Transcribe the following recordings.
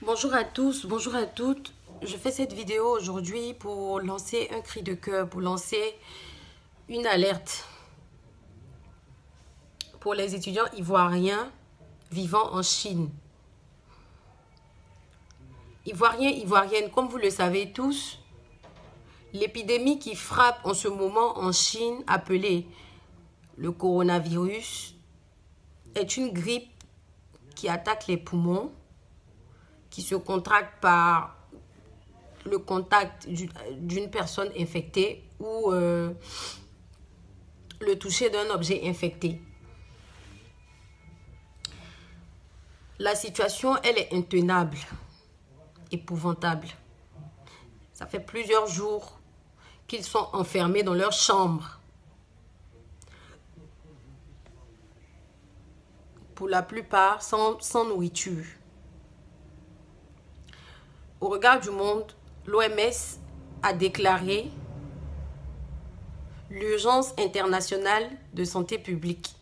Bonjour à tous, bonjour à toutes. Je fais cette vidéo aujourd'hui pour lancer un cri de cœur, pour lancer une alerte pour les étudiants ivoiriens vivant en Chine. Ivoiriens, ivoiriennes, comme vous le savez tous, l'épidémie qui frappe en ce moment en Chine, appelée le coronavirus, est une grippe qui attaque les poumons, qui se contracte par le contact d'une personne infectée ou le toucher d'un objet infecté. La situation, elle est intenable, épouvantable. Ça fait plusieurs jours qu'ils sont enfermés dans leur chambre. Pour la plupart, sans nourriture. Au regard du monde, l'OMS a déclaré l'urgence internationale de santé publique.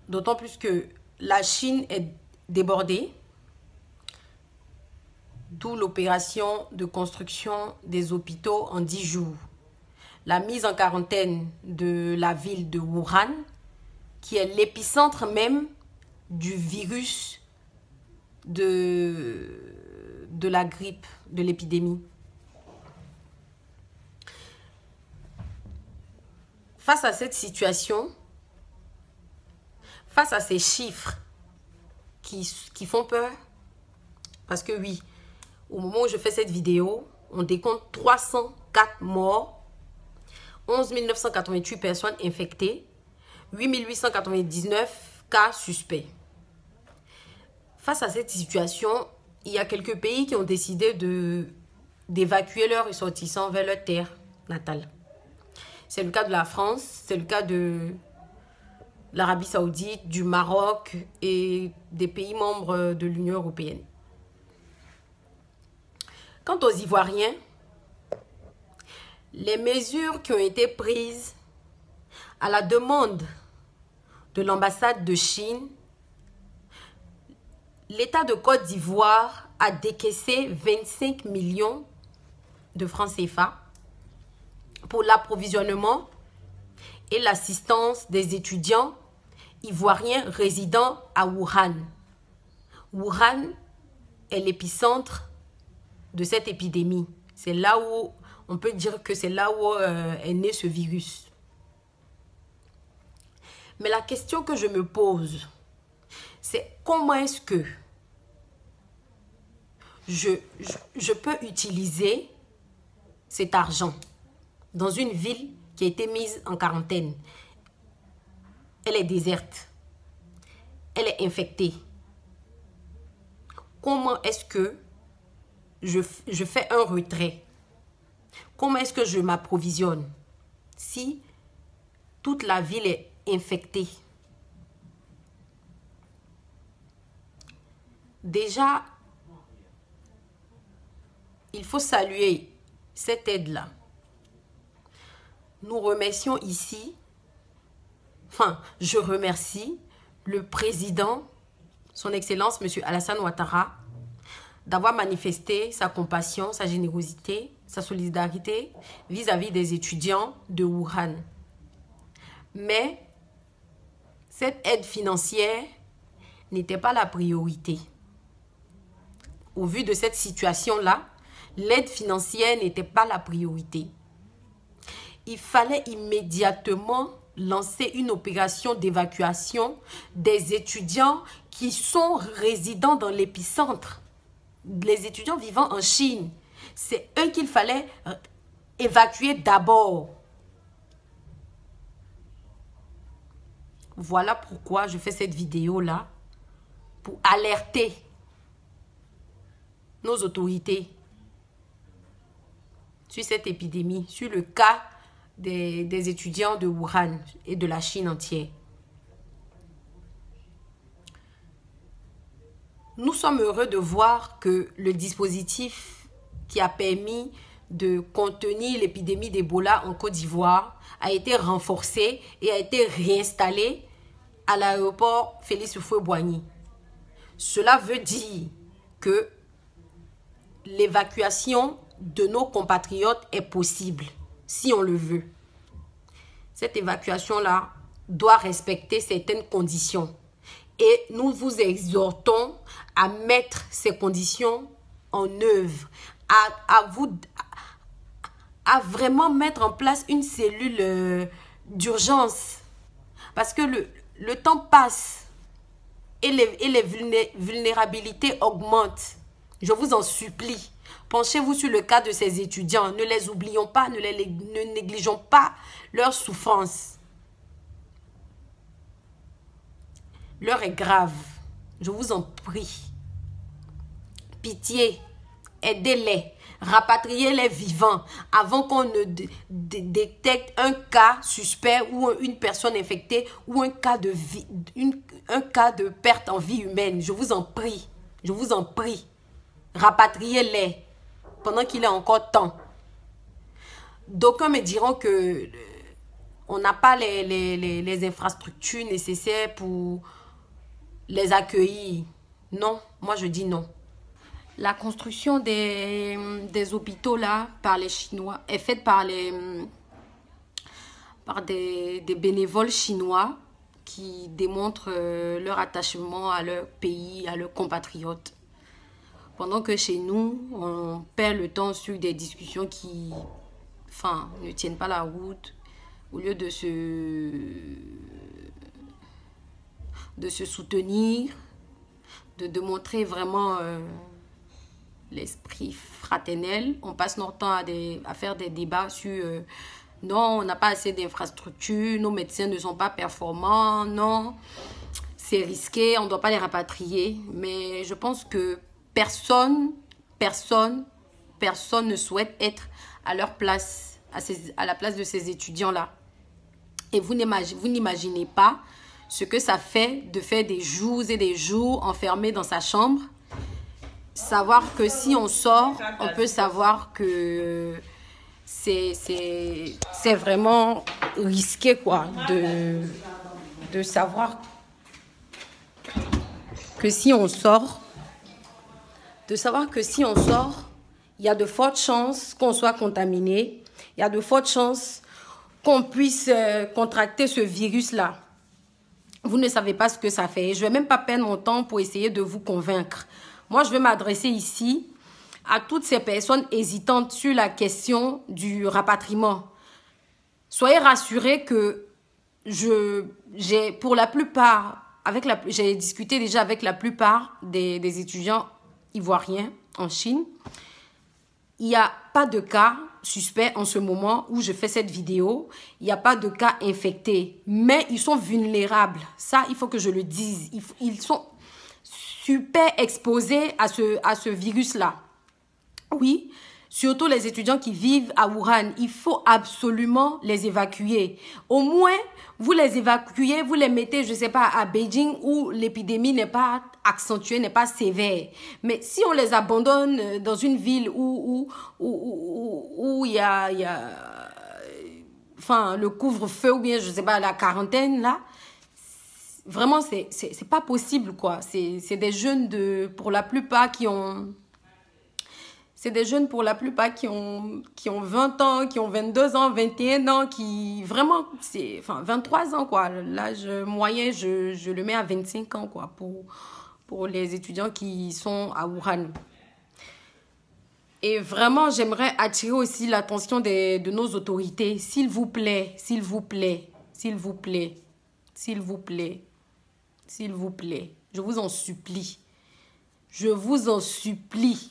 D'autant plus que la Chine est débordée, d'où l'opération de construction des hôpitaux en 10 jours. La mise en quarantaine de la ville de Wuhan, qui est l'épicentre même du virus de la grippe, de l'épidémie. Face à cette situation, face à ces chiffres qui font peur, parce que oui, au moment où je fais cette vidéo, on décompte 304 morts, 11 988 personnes infectées, 8 899 cas suspects. Face à cette situation, il y a quelques pays qui ont décidé d'évacuer leurs ressortissants vers leur terre natale. C'est le cas de la France, c'est le cas de l'Arabie Saoudite, du Maroc et des pays membres de l'Union européenne. Quant aux Ivoiriens, les mesures qui ont été prises à la demande de l'ambassade de Chine, l'État de Côte d'Ivoire a décaissé 25 millions de francs CFA pour l'approvisionnement et l'assistance des étudiants ivoiriens résidant à Wuhan. Wuhan est l'épicentre de cette épidémie. C'est là où, on peut dire que c'est là où est né ce virus. Mais la question que je me pose, c'est comment est-ce que je peux utiliser cet argent dans une ville qui a été mise en quarantaine. Elle est déserte. Elle est infectée. Comment est-ce que je fais un retrait? Comment est-ce que je m'approvisionne si toute la ville est infectée? Déjà, il faut saluer cette aide-là. Nous remercions ici, je remercie le président, son Excellence, M. Alassane Ouattara, d'avoir manifesté sa compassion, sa générosité, sa solidarité vis-à-vis des étudiants de Wuhan. Mais cette aide financière n'était pas la priorité. Au vu de cette situation-là, l'aide financière n'était pas la priorité. Il fallait immédiatement lancer une opération d'évacuation des étudiants qui sont résidents dans l'épicentre. Les étudiants vivant en Chine, c'est eux qu'il fallait évacuer d'abord. Voilà pourquoi je fais cette vidéo-là, pour alerter nos autorités sur cette épidémie, sur le cas des étudiants de Wuhan et de la Chine entière. Nous sommes heureux de voir que le dispositif qui a permis de contenir l'épidémie d'Ebola en Côte d'Ivoire a été renforcé et a été réinstallé à l'aéroport Félix Houphouët-Boigny. Cela veut dire que l'évacuation de nos compatriotes est possible, si on le veut. Cette évacuation-là doit respecter certaines conditions. Et nous vous exhortons à mettre ces conditions en œuvre, à vraiment mettre en place une cellule d'urgence. Parce que le temps passe et les vulnérabilités augmentent. Je vous en supplie, penchez-vous sur le cas de ces étudiants. Ne les oublions pas, ne négligeons pas leur souffrance. L'heure est grave. Je vous en prie. Pitié, aidez-les. Rapatriez-les vivants avant qu'on ne détecte un cas suspect ou une personne infectée ou un cas de perte en vie humaine. Je vous en prie. Je vous en prie. Rapatriez-les pendant qu'il est encore temps. D'aucuns me diront que on n'a pas les infrastructures nécessaires pour les accueillir. Non, moi je dis non. La construction des hôpitaux là par les Chinois est faite par des bénévoles chinois qui démontrent leur attachement à leur pays, à leurs compatriotes. Pendant que chez nous, on perd le temps sur des discussions qui ne tiennent pas la route. Au lieu de se soutenir, de montrer vraiment l'esprit fraternel, on passe notre temps à faire des débats sur non, on n'a pas assez d'infrastructures, nos médecins ne sont pas performants, non, c'est risqué, on ne doit pas les rapatrier. Mais je pense que personne ne souhaite être à leur place, à la place de ces étudiants-là. Et vous n'imaginez pas ce que ça fait de faire des jours et des jours enfermés dans sa chambre. Savoir que si on sort, on peut savoir que c'est vraiment risqué quoi, de savoir que si on sort, il y a de fortes chances qu'on soit contaminé, il y a de fortes chances qu'on puisse contracter ce virus-là. Vous ne savez pas ce que ça fait. Je ne vais même pas perdre mon temps pour essayer de vous convaincre. Moi, je vais m'adresser ici à toutes ces personnes hésitantes sur la question du rapatriement. Soyez rassurés que j'ai discuté déjà avec la plupart des étudiants ivoiriens en Chine. Il n'y a pas de cas suspects en ce moment où je fais cette vidéo. Il n'y a pas de cas infectés. Mais ils sont vulnérables. Ça, il faut que je le dise. Ils sont super exposés à ce virus-là. Oui, surtout les étudiants qui vivent à Wuhan. Il faut absolument les évacuer. Au moins, vous les évacuez, vous les mettez, je ne sais pas, à Beijing où l'épidémie n'est pas accentuée, n'est pas sévère. Mais si on les abandonne dans une ville où il y a le couvre-feu ou bien, je ne sais pas, la quarantaine, là, vraiment, c'est pas possible, quoi. C'est des jeunes pour la plupart qui ont... C'est des jeunes pour la plupart qui ont 20 ans, qui ont 22 ans, 21 ans, qui vraiment, 23 ans quoi. L'âge moyen, je le mets à 25 ans quoi pour les étudiants qui sont à Wuhan. Et vraiment, j'aimerais attirer aussi l'attention de nos autorités. S'il vous plaît, s'il vous plaît, s'il vous plaît, s'il vous plaît, s'il vous plaît, je vous en supplie. Je vous en supplie.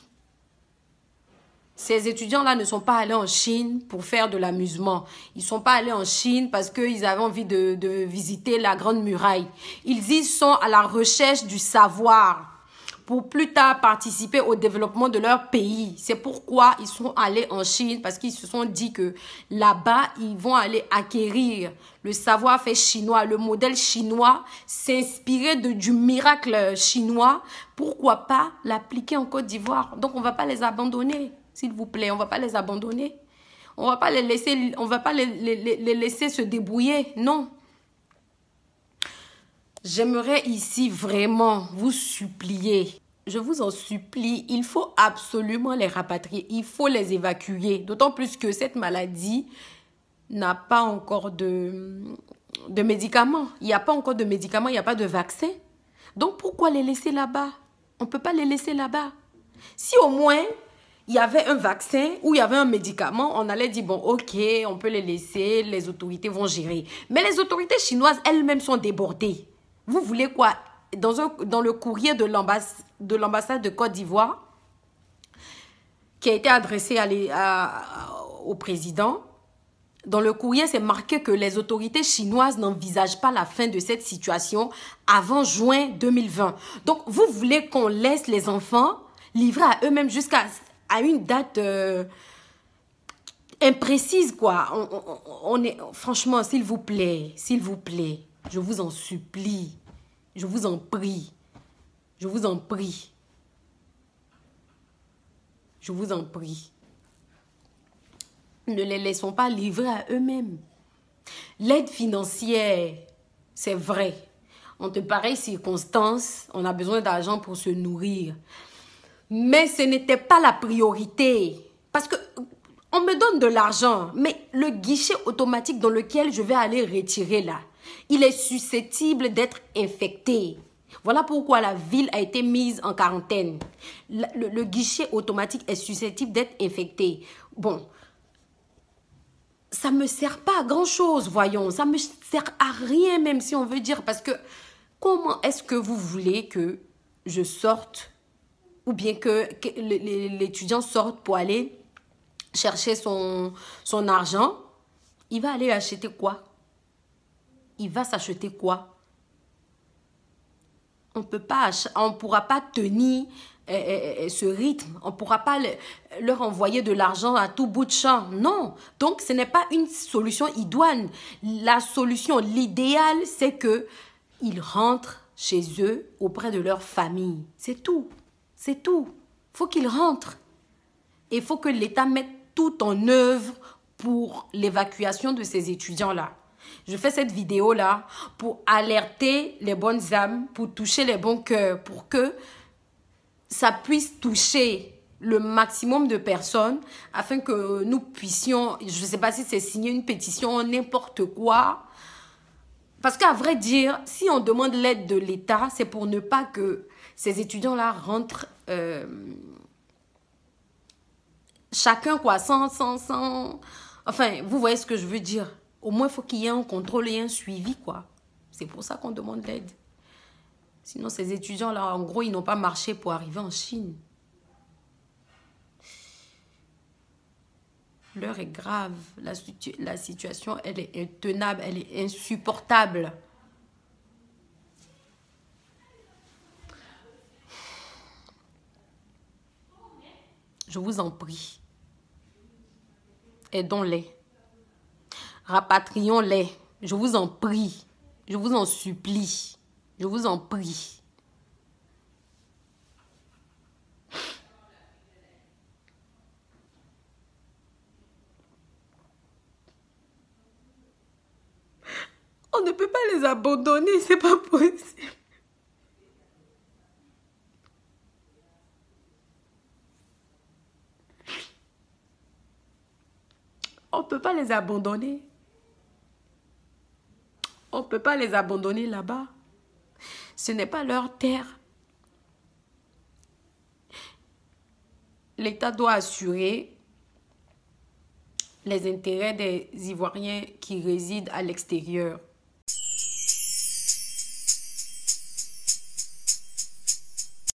Ces étudiants-là ne sont pas allés en Chine pour faire de l'amusement. Ils ne sont pas allés en Chine parce qu'ils avaient envie de visiter la Grande Muraille. Ils y sont à la recherche du savoir pour plus tard participer au développement de leur pays. C'est pourquoi ils sont allés en Chine, parce qu'ils se sont dit que là-bas, ils vont aller acquérir le savoir-faire chinois, le modèle chinois, s'inspirer du miracle chinois. Pourquoi pas l'appliquer en Côte d'Ivoire? Donc, on ne va pas les abandonner. S'il vous plaît, on ne va pas les abandonner. On ne va pas les laisser se débrouiller. Non. J'aimerais ici vraiment vous supplier. Je vous en supplie, il faut absolument les rapatrier. Il faut les évacuer. D'autant plus que cette maladie n'a pas encore de médicaments. Il n'y a pas encore de médicaments, il n'y a pas de vaccin. Donc pourquoi les laisser là-bas? On ne peut pas les laisser là-bas. Si au moins il y avait un vaccin ou il y avait un médicament, on allait dire, bon, ok, on peut les laisser, les autorités vont gérer. Mais les autorités chinoises elles-mêmes sont débordées. Vous voulez quoi? Dans le courrier de l'ambassade de Côte d'Ivoire, qui a été adressé au président, dans le courrier, c'est marqué que les autorités chinoises n'envisagent pas la fin de cette situation avant juin 2020. Donc, vous voulez qu'on laisse les enfants livrés à eux-mêmes jusqu'à une date imprécise, quoi. Franchement, s'il vous plaît, je vous en supplie, je vous en prie, je vous en prie, je vous en prie. Ne les laissons pas livrer à eux-mêmes. L'aide financière, c'est vrai. En de pareilles circonstances, on a besoin d'argent pour se nourrir. Mais ce n'était pas la priorité. Parce que on me donne de l'argent, mais le guichet automatique dans lequel je vais aller retirer là, il est susceptible d'être infecté. Voilà pourquoi la ville a été mise en quarantaine. Le guichet automatique est susceptible d'être infecté. Bon, ça ne me sert pas à grand-chose, voyons. Ça ne me sert à rien, même si on veut dire. Parce que comment est-ce que vous voulez que je sorte ou bien que l'étudiant sorte pour aller chercher son argent? Il va aller acheter quoi? Il va s'acheter quoi? On ne pourra pas tenir ce rythme. On ne pourra pas leur envoyer de l'argent à tout bout de champ. Non. Donc, ce n'est pas une solution idoine. La solution, l'idéal, c'est qu'ils rentrent chez eux auprès de leur famille. C'est tout. C'est tout. Il faut qu'ils rentrent. Et il faut que l'État mette tout en œuvre pour l'évacuation de ces étudiants-là. Je fais cette vidéo-là pour alerter les bonnes âmes, pour toucher les bons cœurs, pour que ça puisse toucher le maximum de personnes afin que nous puissions, je ne sais pas si c'est signer une pétition, n'importe quoi. Parce qu'à vrai dire, si on demande l'aide de l'État, c'est pour ne pas que ces étudiants-là rentrent chacun quoi, sans... Enfin, vous voyez ce que je veux dire. Au moins, il faut qu'il y ait un contrôle et un suivi, quoi. C'est pour ça qu'on demande l'aide. Sinon, ces étudiants-là, en gros, ils n'ont pas marché pour arriver en Chine. L'heure est grave. La situation, elle est intenable, elle est insupportable. Je vous en prie. Aidons-les. Rapatrions-les. Je vous en prie. Je vous en supplie. Je vous en prie. On ne peut pas les abandonner, c'est pas possible. On ne peut pas les abandonner. On ne peut pas les abandonner là-bas. Ce n'est pas leur terre. L'État doit assurer les intérêts des Ivoiriens qui résident à l'extérieur.